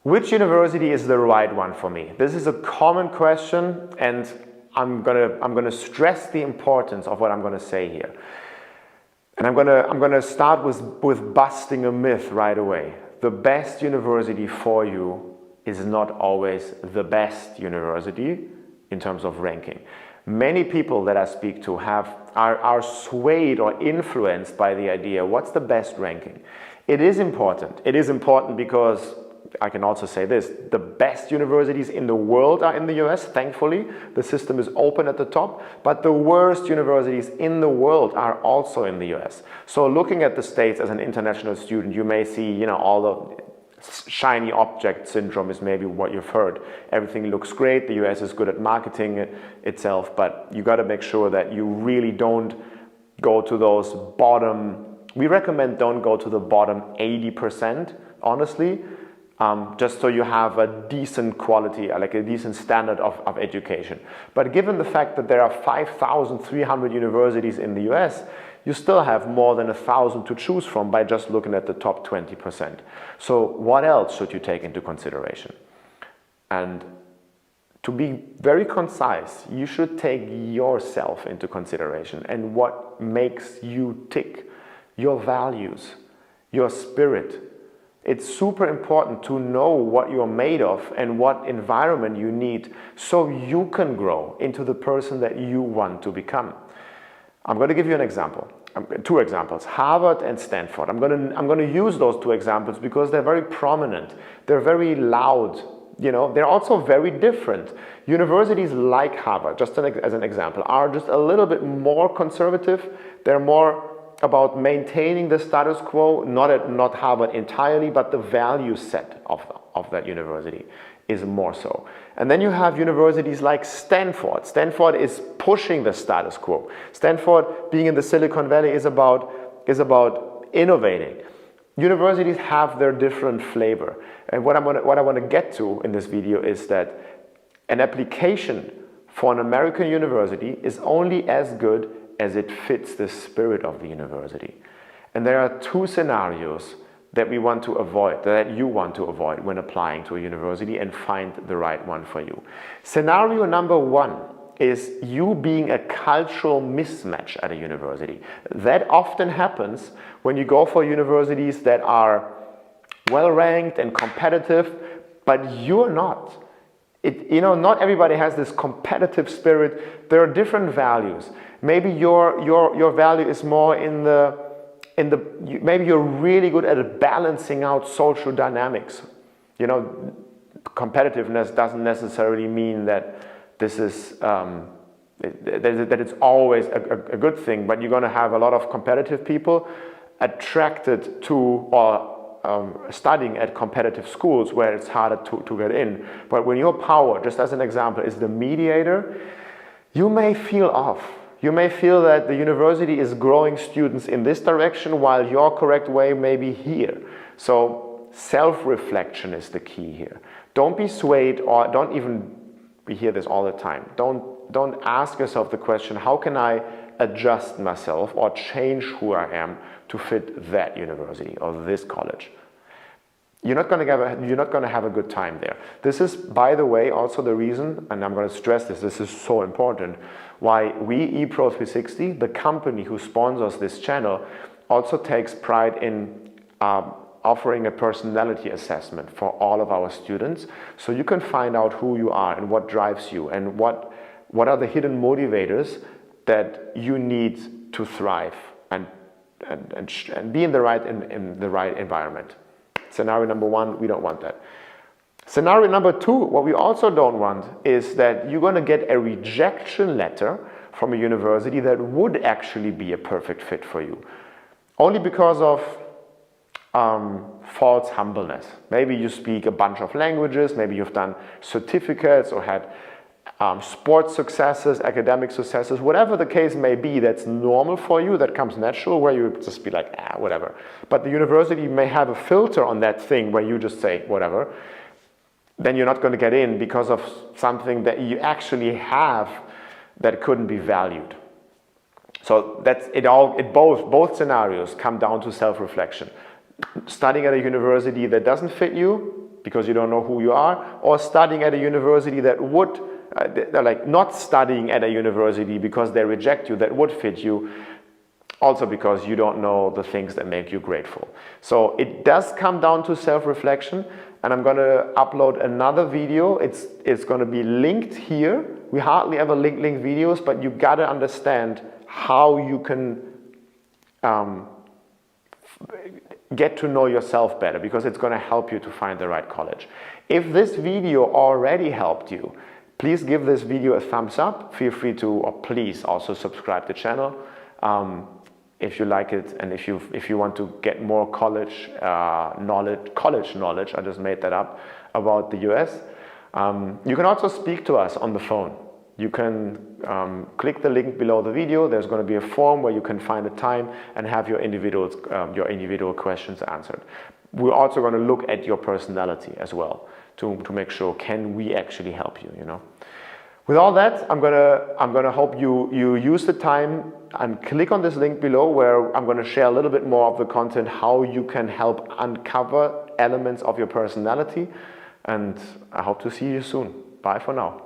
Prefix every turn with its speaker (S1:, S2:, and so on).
S1: Which university is the right one for me? This is a common question, and I'm gonna stress the importance of what I'm gonna say here. And I'm gonna start with busting a myth right away. The best university for you is not always the best university in terms of ranking. Many people that I speak to are swayed or influenced by the idea, what's the best ranking? It is important. It is important because I can also say this, the best universities in the world are in the US, thankfully. The system is open at the top, but the worst universities in the world are also in the US. So looking at the States as an international student, you may see, all the shiny object syndrome is maybe what you've heard. Everything looks great, the US is good at marketing itself, but you got to make sure that you really don't go to those we recommend don't go to the bottom 80%, honestly, just so you have a decent quality, like a decent standard of education. But given the fact that there are 5,300 universities in the US, you still have more than 1,000 to choose from by just looking at the top 20%. So what else should you take into consideration? And to be very concise, you should take yourself into consideration and what makes you tick, your values, your spirit. It's super important to know what you're made of and what environment you need so you can grow into the person that you want to become. I'm going to give you an example, two examples, Harvard and Stanford. I'm going to use those two examples because they're very prominent. They're very loud. They're also very different. Universities like Harvard, just as an example, are just a little bit more conservative. They're more about maintaining the status quo, not Harvard entirely, but the value set of that university is more so. And then you have universities like Stanford. Stanford is pushing the status quo. Stanford, being in the Silicon Valley, is about innovating. Universities have their different flavor. And what I want to get to in this video is that an application for an American university is only as good as it fits the spirit of the university. And there are two scenarios that we want to avoid, that you want to avoid when applying to a university and find the right one for you. Scenario number one is you being a cultural mismatch at a university. That often happens when you go for universities that are well ranked and competitive, but you're not. Not everybody has this competitive spirit. There are different values. Maybe your value is more maybe you're really good at balancing out social dynamics. Competitiveness doesn't necessarily mean that this is that it's always a good thing, but you're going to have a lot of competitive people attracted to or studying at competitive schools where it's harder to get in. But when your power, just as an example, is the mediator, you may feel off. You may feel that the university is growing students in this direction while your correct way may be here. So self-reflection is the key here. Don't be swayed, or we hear this all the time. Don't ask yourself the question, how can I adjust myself or change who I am to fit that university or this college? You're not going to have a good time there. This is, by the way, also the reason, and I'm going to stress this is so important, why we, Epro 360, the company who sponsors this channel, also takes pride in offering a personality assessment for all of our students, so you can find out who you are and what drives you and what are the hidden motivators that you need to thrive and be in the right environment. Scenario number one, we don't want that. Scenario number two, what we also don't want is that you're going to get a rejection letter from a university that would actually be a perfect fit for you, only because of false humbleness. Maybe you speak a bunch of languages, maybe you've done certificates or had sports successes, academic successes, whatever the case may be, that's normal for you, that comes natural, where you just be like, whatever. But the university may have a filter on that thing where you just say, whatever. Then you're not going to get in because of something that you actually have that couldn't be valued. So that's it. Both scenarios come down to self-reflection. Studying at a university that doesn't fit you, because you don't know who you are, or studying at a university that would, they're like not studying at a university because they reject you, that would fit you, also because you don't know the things that make you grateful. So it does come down to self-reflection, and I'm going to upload another video. It's going to be linked here. We hardly ever link videos, but you got to understand how you can get to know yourself better, because it's going to help you to find the right college. If this video already helped you, please give this video a thumbs up. Feel free to, or please also subscribe to the channel if you like it, and if you want to get more college knowledge, I just made that up, about the US. You can also speak to us on the phone. You can click the link below the video. There's going to be a form where you can find a time and have your individual questions answered. We're also going to look at your personality as well to make sure, can we actually help you, you know? With all that, I'm gonna hope you use the time and click on this link below, where I'm gonna share a little bit more of the content, how you can help uncover elements of your personality. And I hope to see you soon. Bye for now.